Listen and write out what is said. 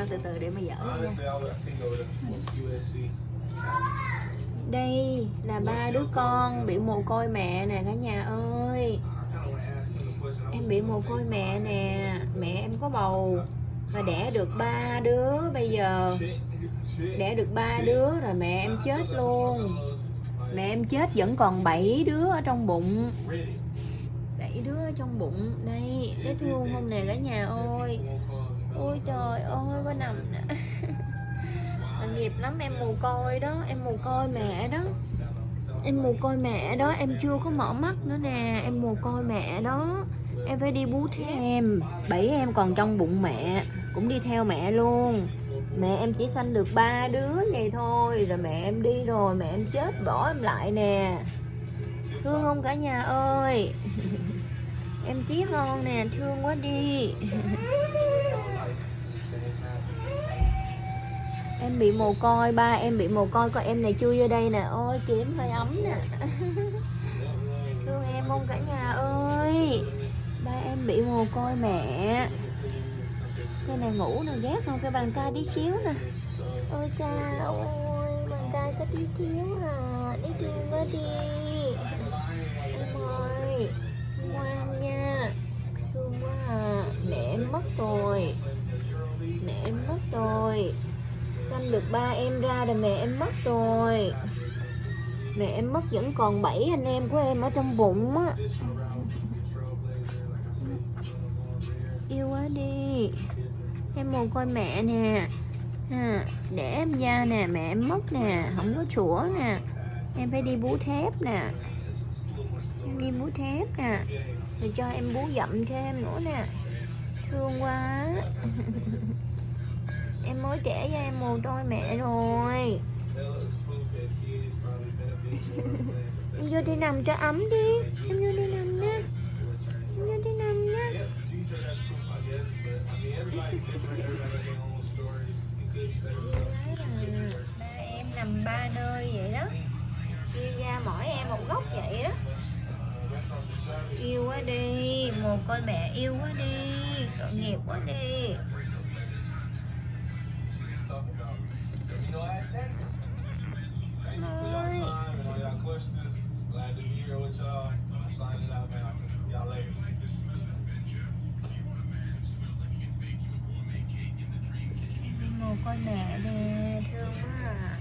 Con từ từ để mà dở lên nha. Đây là ba đứa con bị mồ côi mẹ nè cả nhà ơi. Em bị mồ côi mẹ nè. Mẹ em có bầu và đẻ được 3 đứa. Bây giờ đẻ được 3 đứa rồi mẹ em chết luôn. Mẹ em chết vẫn còn 7 đứa ở trong bụng. 7 đứa ở trong bụng. Đây, thấy thương không nè cả nhà ơi. Ôi trời ơi, có nằm nè. Tội nghiệp lắm, em mồ côi đó. Em mồ côi mẹ đó. Em mồ côi mẹ đó. Em chưa có mở mắt nữa nè. Em mồ côi mẹ đó. Em phải đi bú thí em. 7 em còn trong bụng mẹ, cũng đi theo mẹ luôn. Mẹ em chỉ sanh được 3 đứa vậy thôi. Rồi mẹ em đi rồi, mẹ em chết bỏ em lại nè. Thương không cả nhà ơi. Em tí ngon nè, thương quá đi. Em bị mồ côi, ba em bị mồ côi, con em này chui vô đây nè. Ôi kiếm hơi ấm nè. Thương em không cả nhà ơi. Ba em bị mồ côi mẹ. Cái này ngủ nè, ghét không? Cái bàn tay tí xíu nè. Ôi cha ơi, bàn tay có tí xíu à. Đi thương quá đi. Em ơi, ngoan nha. Thương quá à. Mẹ em mất rồi. Mẹ em mất rồi. Sanh được 3 em ra rồi mẹ em mất rồi. Mẹ em mất vẫn còn 7 anh em của em ở trong bụng á. Yêu quá đi. Em mồ côi mẹ nè. Để em ra nè, mẹ em mất nè, không có sủa nè. Em phải đi bú thép nè. Em đi bú thép nè. Rồi cho em bú dặm thêm nữa nè. Thương quá. Em mới trẻ ra em mồ côi mẹ rồi. Em vô đi nằm cho ấm đi. Em vô đi nằm nha. Em vô đi nằm nha. Ba em nằm 3 nơi vậy đó. Chia ra mỗi em một góc vậy đó. Yêu quá đi. Mồ côi mẹ yêu quá đi. Tội nghiệp quá đi. Mồ côi mẹ nè, thương quá à.